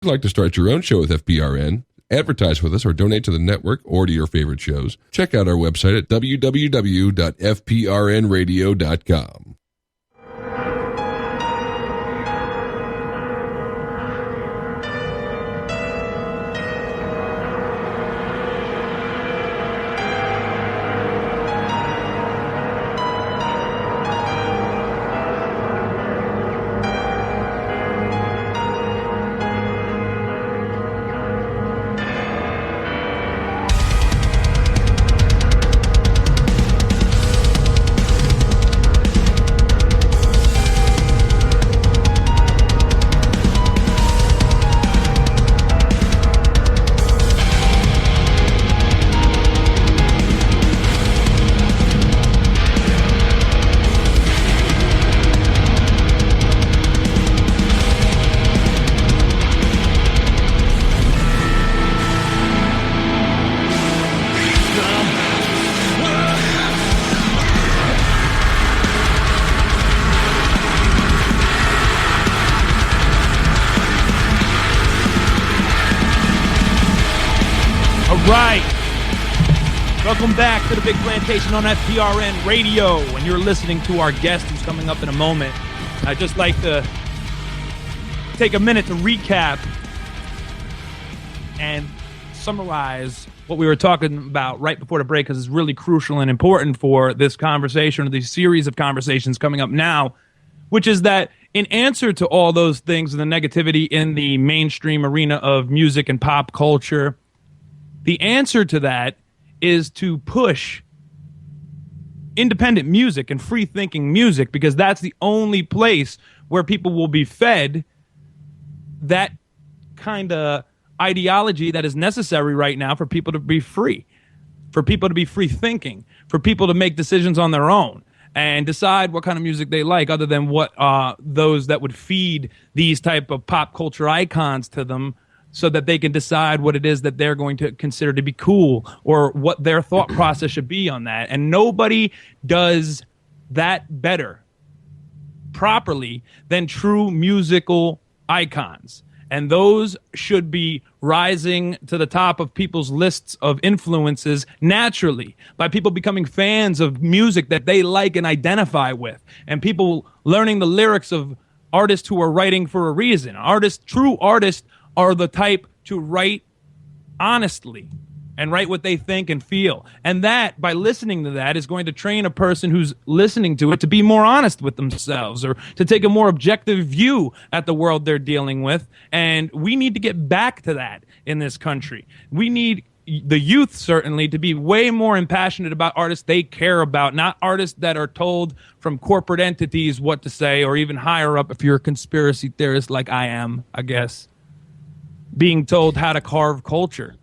If you'd like to start your own show with FPRN, advertise with us, or donate to the network or to your favorite shows, check out our website at www.fprnradio.com. Welcome back to the Big Plantation on FPRN Radio, and you're listening to our guest who's coming up in a moment. I'd just like to take a minute to recap and summarize what we were talking about right before the break, because it's really crucial and important for this conversation, or these series of conversations coming up now, which is that in answer to all those things and the negativity in the mainstream arena of music and pop culture, the answer to that is to push independent music and free-thinking music, because that's the only place where people will be fed that kind of ideology that is necessary right now for people to be free, for people to be free-thinking, for people to make decisions on their own and decide what kind of music they like, other than what those that would feed these type of pop culture icons to them, so that they can decide what it is that they're going to consider to be cool, or what their thought process should be on that. And nobody does that better, properly, than true musical icons. And those should be rising to the top of people's lists of influences naturally, by people becoming fans of music that they like and identify with, and people learning the lyrics of artists who are writing for a reason. True artists are the type to write honestly and write what they think and feel. And that, by listening to that, is going to train a person who's listening to it to be more honest with themselves, or to take a more objective view at the world they're dealing with. And we need to get back to that in this country. We need the youth, certainly, to be way more impassionate about artists they care about, not artists that are told from corporate entities what to say, or even higher up, if you're a conspiracy theorist like I am, I guess, being told how to carve culture.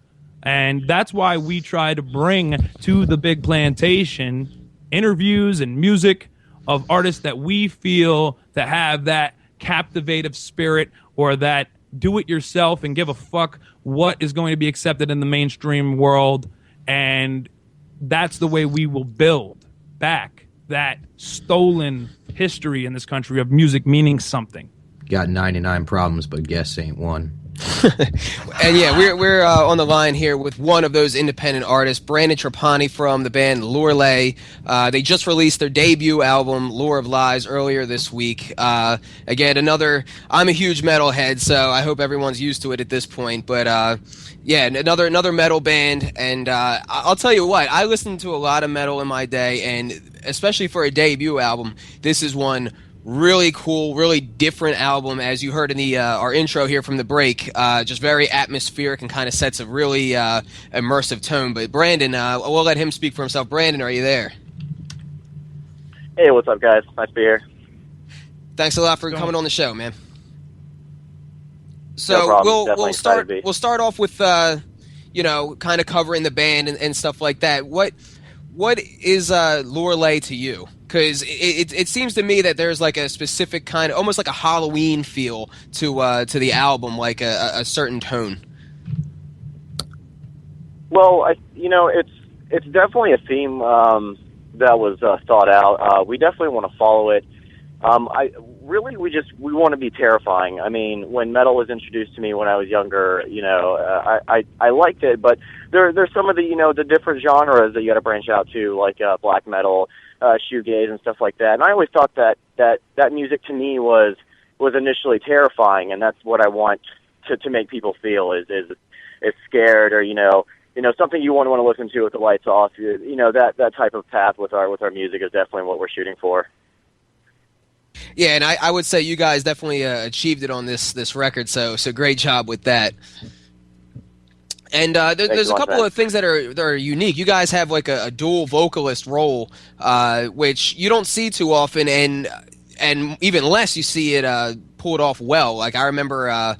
And that's why we try to bring to the Big Plantation interviews and music of artists that we feel that have that captivative spirit, or that do it yourself and give a fuck what is going to be accepted in the mainstream world. And that's the way we will build back that stolen history in this country of music meaning something. Got 99 problems, but guess ain't one. And yeah, we're on the line here with one of those independent artists, Brandon Trapani from the band Lorelei. They just released their debut album, Lore of Lies, earlier this week. Again, I'm a huge metalhead, so I hope everyone's used to it at this point. But yeah, another metal band, and I'll tell you what, I listened to a lot of metal in my day, and especially for a debut album, this is one really cool, really different album, as you heard in the our intro here from the break. Just very atmospheric and kind of sets a really immersive tone. But Brandon, we'll let him speak for himself. Brandon, are you there? Hey, what's up, guys? Nice to be here. Thanks a lot for coming on the show, man. So no we'll start off with kind of covering the band and stuff like that. What is Lorelei to you? Because it seems to me that there's like a specific kind of, almost like a Halloween feel to the album, like a certain tone. Well, it's definitely a theme that was thought out. We definitely want to follow it. really, we want to be terrifying. I mean, when metal was introduced to me when I was younger, I liked it, but there's some of the the different genres that you got to branch out to, like black metal, shoegaze, and stuff like that. And I always thought that music to me was initially terrifying, and that's what I want to make people feel is scared, or something you want to listen to with the lights off. That type of path with our music is definitely what we're shooting for. Yeah, and I would say you guys definitely achieved it on this record, so great job with that. And there's a couple of things that are unique. You guys have like a dual vocalist role, which you don't see too often, and even less you see it pulled off well. Like I remember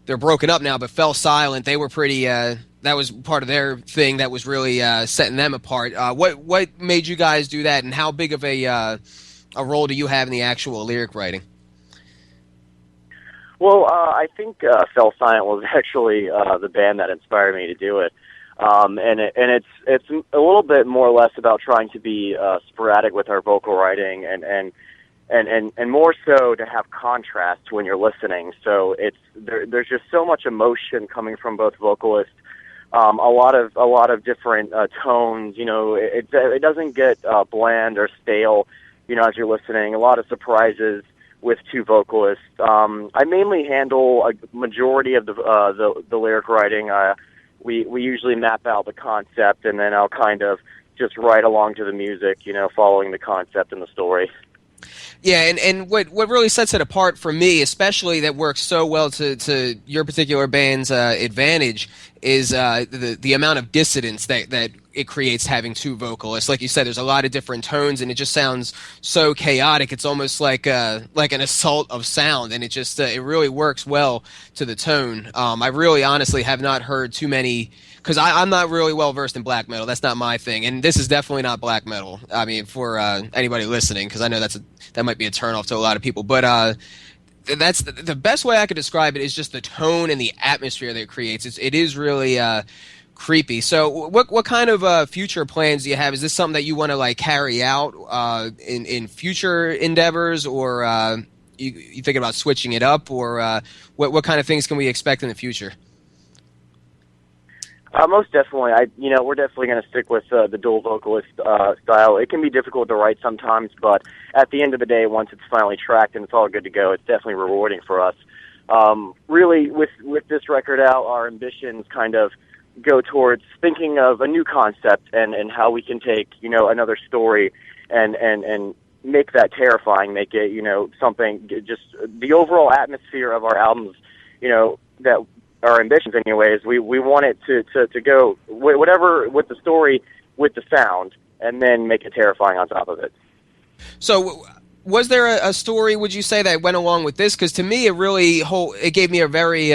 they're broken up now, but Fell Silent, they were pretty. That was part of their thing that was really setting them apart. What made you guys do that, and how big of a role do you have in the actual lyric writing? Well, I think Fell Silent was actually the band that inspired me to do it, and it's a little bit more or less about trying to be sporadic with our vocal writing, and more so to have contrast when you're listening. So there's just so much emotion coming from both vocalists. A lot of different tones. It doesn't get bland or stale. As you're listening, a lot of surprises with two vocalists. I mainly handle a majority of the lyric writing. We usually map out the concept, and then I'll kind of just write along to the music, following the concept and the story. Yeah, and what really sets it apart for me, especially that works so well to your particular band's advantage, is the amount of dissonance that it creates having two vocalists. Like you said, there's a lot of different tones, and it just sounds so chaotic. It's almost like an assault of sound, and it just it really works well to the tone. I really honestly have not heard too many, because I'm not really well versed in black metal. That's not my thing, and this is definitely not black metal. I mean, for anybody listening, because I know that might be a turnoff to a lot of people, but that's the best way I could describe it is just the tone and the atmosphere that it creates. It is really creepy. So what kind of future plans do you have? Is this something that you want to like carry out in future endeavors, or you thinking about switching it up, or what kind of things can we expect in the future? Most definitely. We're definitely going to stick with the dual vocalist style. It can be difficult to write sometimes, but at the end of the day, once it's finally tracked and it's all good to go, it's definitely rewarding for us. Really, with this record out, our ambitions kind of go towards thinking of a new concept and how we can take, another story and make that terrifying, make it, something, just the overall atmosphere of our albums, that our ambitions anyways, we want it to go whatever with the story, with the sound, and then make it terrifying on top of it. So was there a story, would you say, that went along with this? Because to me, it gave me a very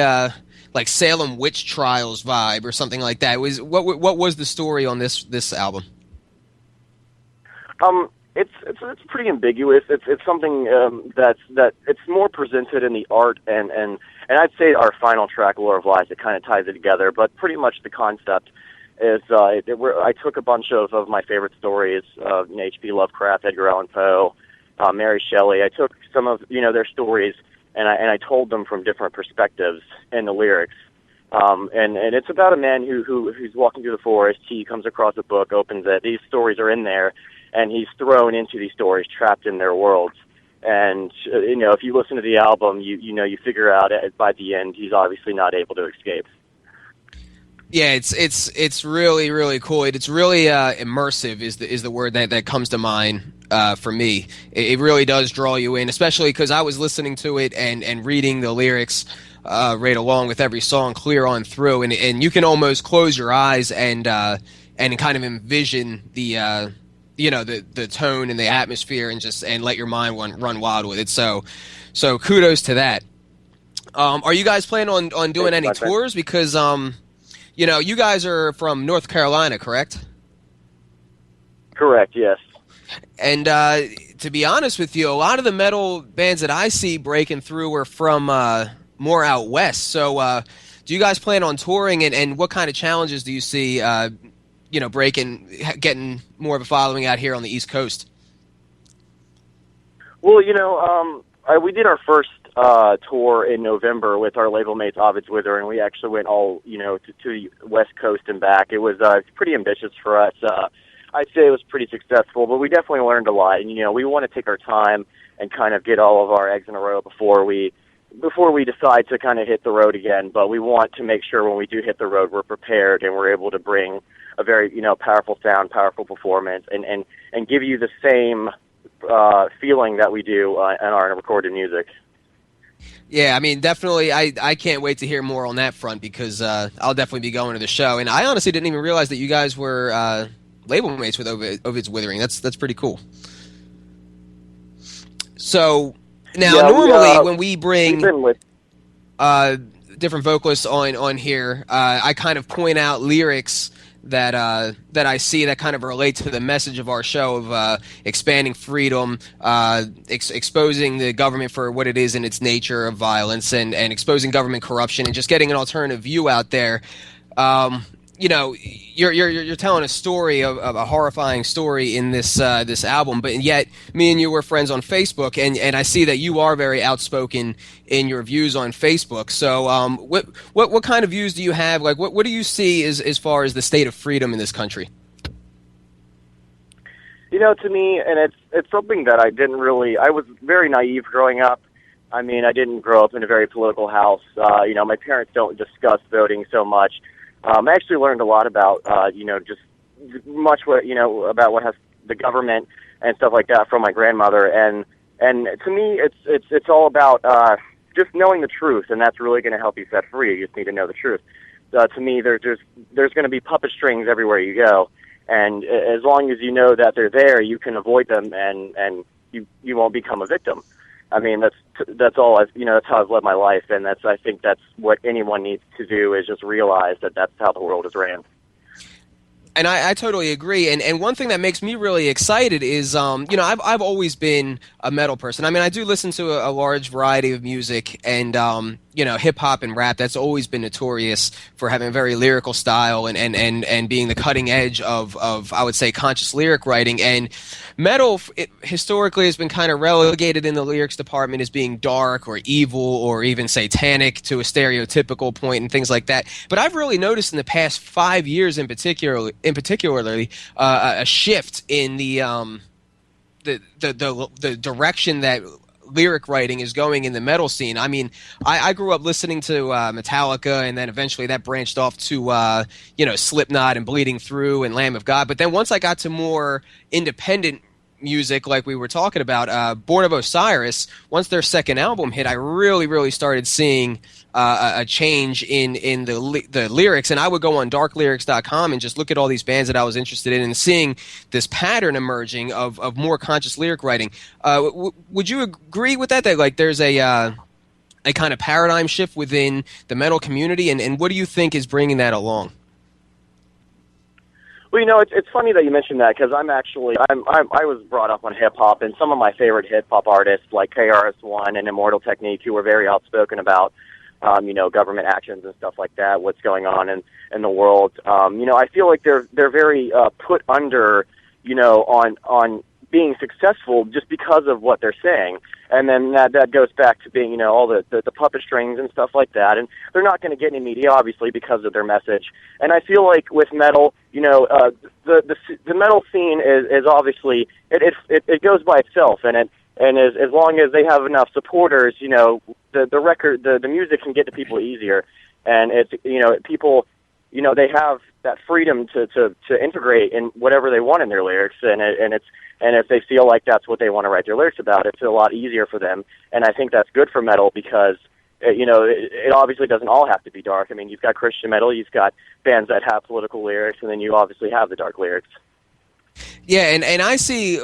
like Salem witch trials vibe or something like that. What was the story on this album? It's pretty ambiguous. It's something that it's more presented in the art and I'd say our final track, Lore of Lies, it kind of ties it together. But pretty much the concept is I took a bunch of my favorite stories, H.P. Lovecraft, Edgar Allan Poe, Mary Shelley. I took some of their stories and I told them from different perspectives in the lyrics. And it's about a man who's walking through the forest. He comes across a book, opens it. These stories are in there, and he's thrown into these stories, trapped in their worlds. And if you listen to the album, you figure out by the end he's obviously not able to escape. Yeah, it's really, really cool. It's really immersive is the word that comes to mind for me. It really does draw you in, especially because I was listening to it and reading the lyrics right along with every song clear on through, and you can almost close your eyes and kind of envision the tone and the atmosphere and let your mind run wild with it. So kudos to that. Are you guys planning on doing any tours? Because you guys are from North Carolina, correct? Correct, yes. And to be honest with you, a lot of the metal bands that I see breaking through are from more out west. So do you guys plan on touring, and what kind of challenges do you see getting more of a following out here on the East Coast? Well, we did our first tour in November with our label mates Ovid's Wither, and we actually went all to the West Coast and back. It was pretty ambitious for us. I'd say it was pretty successful, but we definitely learned a lot. And we want to take our time and kind of get all of our eggs in a row before we decide to kind of hit the road again. But we want to make sure when we do hit the road, we're prepared and we're able to bring a very powerful sound, powerful performance, and give you the same feeling that we do in our recorded music. Yeah, I mean, definitely, I can't wait to hear more on that front because I'll definitely be going to the show. And I honestly didn't even realize that you guys were label mates with Ovid's Withering. That's pretty cool. So now, normally when we bring different vocalists on here, I kind of point out lyrics that I see that kind of relate to the message of our show of expanding freedom, exposing the government for what it is in its nature of violence, and exposing government corruption, and just getting an alternative view out there. You're telling a story of a horrifying story in this album, but yet me and you were friends on Facebook, and I see that you are very outspoken in your views on Facebook. So, what kind of views do you have? Like, what do you see as far as the state of freedom in this country? To me, and it's something that I was very naive growing up. I mean, I didn't grow up in a very political house. My parents don't discuss voting so much. I actually learned a lot about, just much about what has the government and stuff like that from my grandmother. And to me, it's all about just knowing the truth, and that's really going to help you set free. You just need to know the truth. To me, there's going to be puppet strings everywhere you go, and as long as you know that they're there, you can avoid them, and you won't become a victim. I mean, that's all that's how I've led my life, and I think that's what anyone needs to do, is just realize that that's how the world is ran. And I totally agree. And one thing that makes me really excited is, I've always been a metal person. I mean, I do listen to a large variety of music, and hip hop and rap. That's always been notorious for having a very lyrical style and being the cutting edge of I would say conscious lyric writing. And metal historically has been kind of relegated in the lyrics department as being dark or evil or even satanic to a stereotypical point and things like that. But I've really noticed in the past 5 years, in particularly, a shift in the direction that lyric writing is going in the metal scene. I mean, I grew up listening to Metallica, and then eventually that branched off to Slipknot and Bleeding Through and Lamb of God. But then once I got to more independent music, like we were talking about, Born of Osiris, once their second album hit, I really started seeing a change in the lyrics. And I would go on darklyrics.com and just look at all these bands that I was interested in, and seeing this pattern emerging of more conscious lyric writing. Would you agree with that like there's a kind of paradigm shift within the metal community, and what do you think is bringing that along? Well, it's funny that you mentioned that, because I was brought up on hip hop, and some of my favorite hip hop artists like KRS-One and Immortal Technique, who were very outspoken about government actions and stuff like that, what's going on in the world. I feel like they're very put under, on being successful just because of what they're saying. And then that goes back to being, all the puppet strings and stuff like that. And they're not going to get any media, obviously, because of their message. And I feel like with metal, the metal scene is obviously, it goes by itself, and as long as they have enough supporters, the music can get to people easier. And it's, people, they have that freedom to integrate in whatever they want in their lyrics, and if they feel like that's what they want to write their lyrics about, it's a lot easier for them. And I think that's good for metal, because it obviously doesn't all have to be dark. I mean, you've got Christian metal, you've got bands that have political lyrics, and then you obviously have the dark lyrics. Yeah, and I see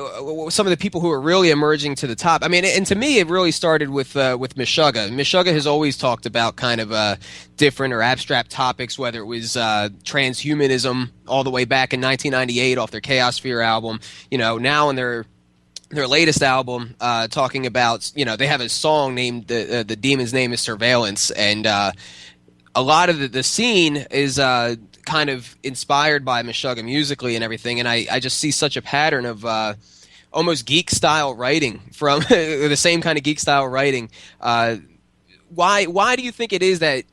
some of the people who are really emerging to the top. I mean, and to me, it really started with Meshuggah. Meshuggah has always talked about kind of different or abstract topics, whether it was transhumanism all the way back in 1998 off their Chaosphere album. Now in their latest album, talking about, they have a song named the demon's name is Surveillance, and a lot of the scene is kind of inspired by Meshuggah musically and everything, and I just see such a pattern of almost geek style writing from the same kind of geek style writing. Why do you think it is that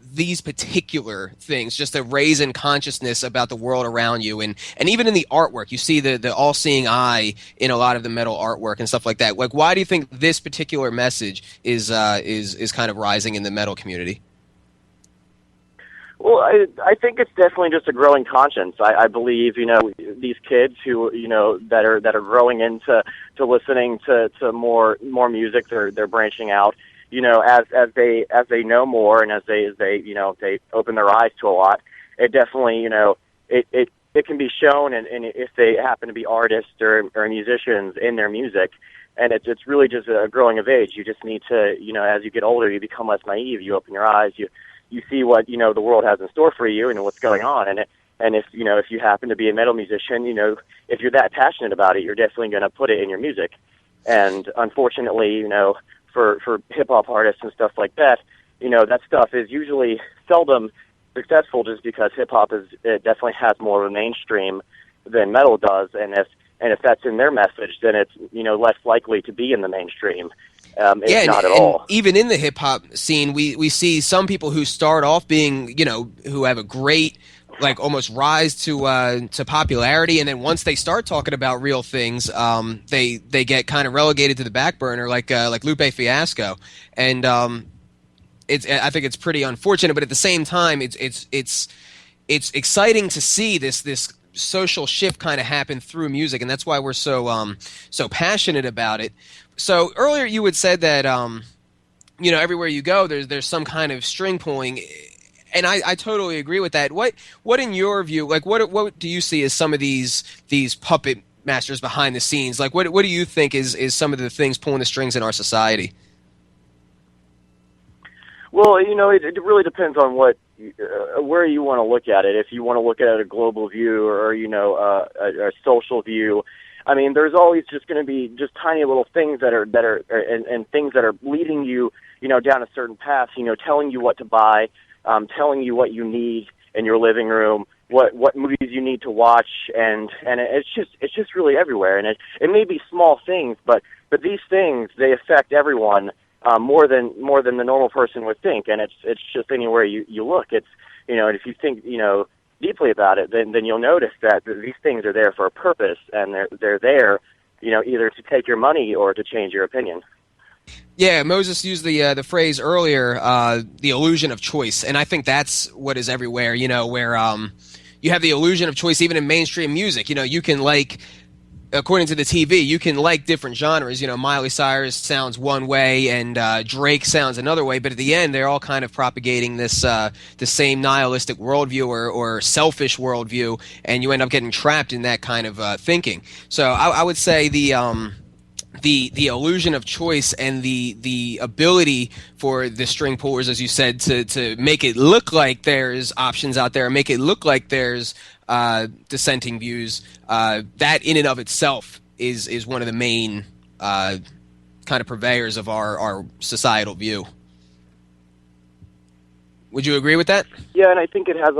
these particular things, just a raise in consciousness about the world around you, and even in the artwork, you see the all-seeing eye in a lot of the metal artwork and stuff like that. Like, why do you think this particular message is kind of rising in the metal community? Well, I think it's definitely just a growing conscience. I believe, these kids who, that are growing into listening to more music, they're branching out. As they know more, and as they open their eyes to a lot, it definitely, it can be shown, and if they happen to be artists or musicians in their music, and it's really just a growing of age. You just need to, as you get older, you become less naive. You open your eyes, you see what the world has in store for you and what's going on, and if you happen to be a metal musician, if you're that passionate about it, you're definitely going to put it in your music. And unfortunately, for hip hop artists and stuff like that, that stuff is usually seldom successful, just because hip hop it definitely has more of a mainstream than metal does, and if that's in their message, then it's less likely to be in the mainstream. If not at all. Even in the hip hop scene, we see some people who start off being who have a great, like, almost rise to popularity, and then once they start talking about real things, they get kind of relegated to the back burner, like Lupe Fiasco, and I think it's pretty unfortunate, but at the same time, it's exciting to see this social shift kind of happen through music, and that's why we're so passionate about it. So earlier you had said that everywhere you go, there's some kind of string pulling. And I totally agree with that. What in your view, like, what do you see as some of these puppet masters behind the scenes? Like, what do you think is some of the things pulling the strings in our society? Well, it really depends on where you want to look at it. If you want to look at it at a global view, or a social view, I mean, there's always just going to be just tiny little things that are and things that are leading you, down a certain path. Telling you what to buy. Telling you what you need in your living room, what movies you need to watch, and it's just really everywhere. And it may be small things, but these things, they affect everyone more than the normal person would think. And it's just anywhere you look. It's and if you think deeply about it, then you'll notice that these things are there for a purpose, and they're there either to take your money or to change your opinion. Yeah, Moses used the phrase earlier, the illusion of choice, and I think that's what is everywhere. Where you have the illusion of choice even in mainstream music. You can like, according to the TV, you can like different genres. Miley Cyrus sounds one way, and Drake sounds another way. But at the end, they're all kind of propagating this the same nihilistic worldview or selfish worldview, and you end up getting trapped in that kind of thinking. So I would say the illusion of choice and the ability for the string pullers, as you said, to make it look like there's options out there, make it look like there's dissenting views, that in and of itself is one of the main kind of purveyors of our societal view. Would you agree with that? Yeah, and I think it has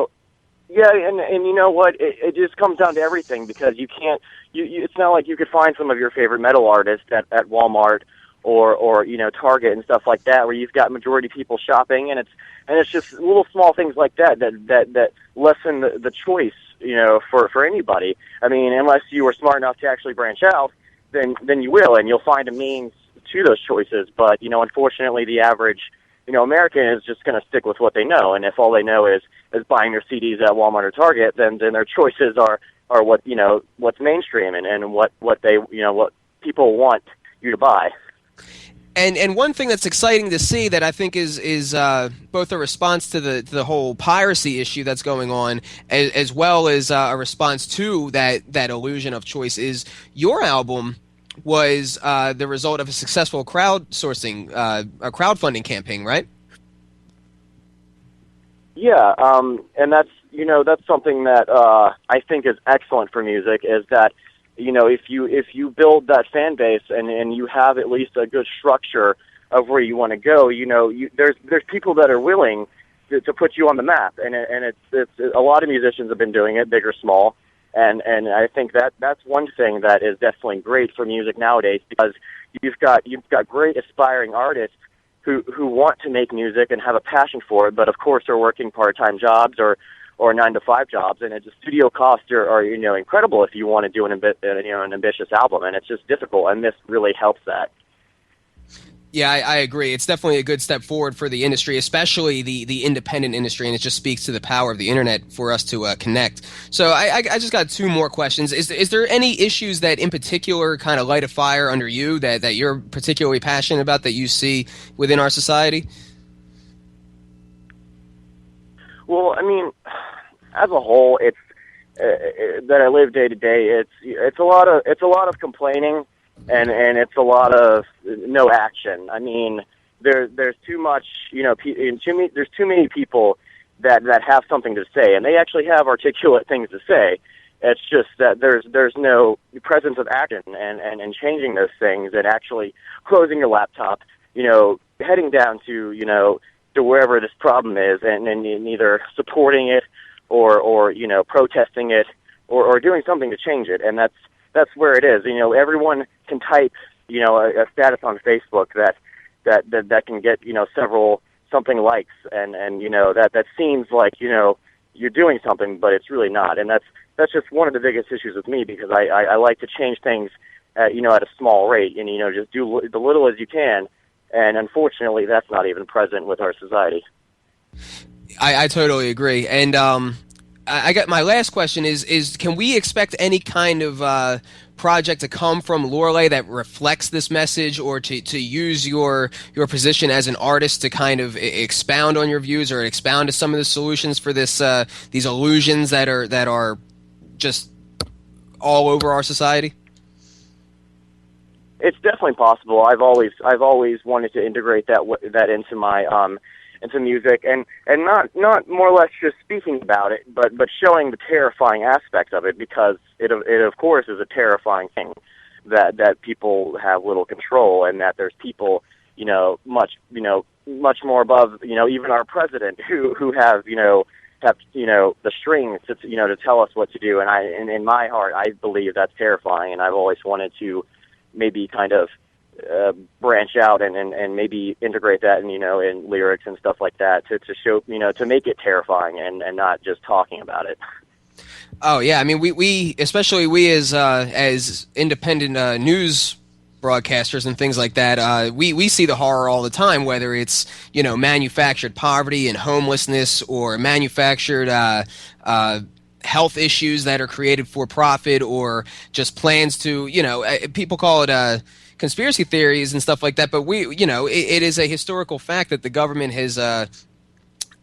and you know what? It just comes down to everything, because you can't. It's not like you could find some of your favorite metal artists at Walmart or Target and stuff like that, where you've got majority people shopping, and it's just little small things like that lessen the choice for anybody. I mean, unless you are smart enough to actually branch out, then you will, and you'll find a means to those choices. But unfortunately, the average American is just going to stick with what they know, and if all they know is buying their CDs at Walmart or Target, then their choices are what what's mainstream and what they what people want you to buy. And one thing that's exciting to see that I think is both a response to the whole piracy issue that's going on, as well as a response to that illusion of choice, is your album was the result of a successful crowdsourcing, a crowdfunding campaign, right? Yeah, and that's something that I think is excellent for music, is that if you build that fan base and you have at least a good structure of where you want to go, there's people that are willing to put you on the map, and it's a lot of musicians have been doing it, big or small, And I think that's one thing that is definitely great for music nowadays, because you've got great aspiring artists who want to make music and have a passion for it, but of course are working part-time jobs or 9-to-5 jobs, and the studio costs are incredible if you want to do an ambitious album, and it's just difficult, and this really helps that. Yeah, I agree. It's definitely a good step forward for the industry, especially the independent industry, and it just speaks to the power of the internet for us to connect. So I just got two more questions. Is there any issues that in particular kind of light a fire under you that you're particularly passionate about that you see within our society? Well, I mean, as a whole, it's that I live day to day. It's a lot of complaining. And it's a lot of no action. I mean, there's too much, there's too many people that have something to say, and they actually have articulate things to say. It's just that there's no presence of action and changing those things, and actually closing your laptop, heading down to wherever this problem is, and either supporting it or protesting it or doing something to change it. And that's where it is. Everyone can type, a status on Facebook that can get, several something likes, and that seems like, you're doing something, but it's really not. And that's just one of the biggest issues with me, because I like to change things at a small rate, and, just do the little as you can. And unfortunately, that's not even present with our society. I totally agree. And, I got my last question is can we expect any kind of project to come from Lorelei that reflects this message, or to use your position as an artist to kind of expound on your views or expound to some of the solutions for this these illusions that are just all over our society? It's definitely possible. I've always wanted to integrate that into my into music, and not more or less just speaking about it, but showing the terrifying aspect of it, because it of course is a terrifying thing that people have little control, and that there's people much more above even our president who have the strings to tell us what to do, and in my heart I believe that's terrifying, and I've always wanted to maybe kind of branch out and maybe integrate that in lyrics and stuff like that to show to make it terrifying and not just talking about it. Oh yeah, I mean we especially we as independent news broadcasters and things like that, we see the horror all the time, whether it's manufactured poverty and homelessness, or manufactured health issues that are created for profit, or just plans to people call it conspiracy theories and stuff like that, but it is a historical fact that the government has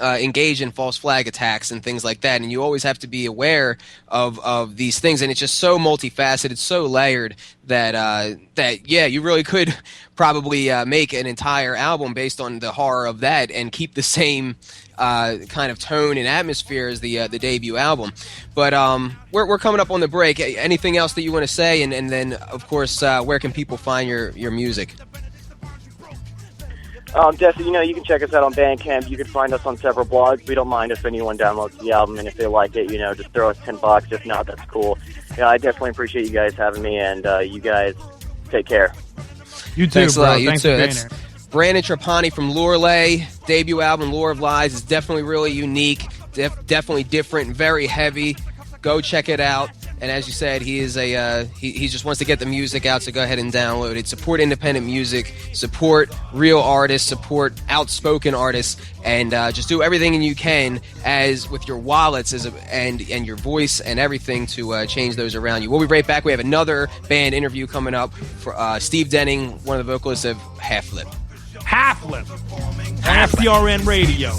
engaged in false flag attacks and things like that, and you always have to be aware of these things, and it's just so multifaceted, so layered that you really could probably make an entire album based on the horror of that and keep the same kind of tone and atmosphere as the debut album. But we're coming up on the break. Anything else that you want to say, and then of course where can people find your music? Definitely, you can check us out on Bandcamp. You can find us on several blogs. We don't mind if anyone downloads the album, and if they like it, just throw us $10. If not, that's cool. I definitely appreciate you guys having me, and you guys take care. You too, Thanks bro. a lot. You Thanks too. for being That's here. Brandon Trapani from Lorelei. Debut album, Lore of Lies, is definitely really unique, definitely different, very heavy. Go check it out. And as you said, he is he just wants to get the music out, so go ahead and download it. Support independent music, support real artists, support outspoken artists, and just do everything you can as with your wallets and your voice and everything to change those around you. We'll be right back. We have another band interview coming up for Steve Denning, one of the vocalists of Half Lip. Half Lip on FDRN Radio.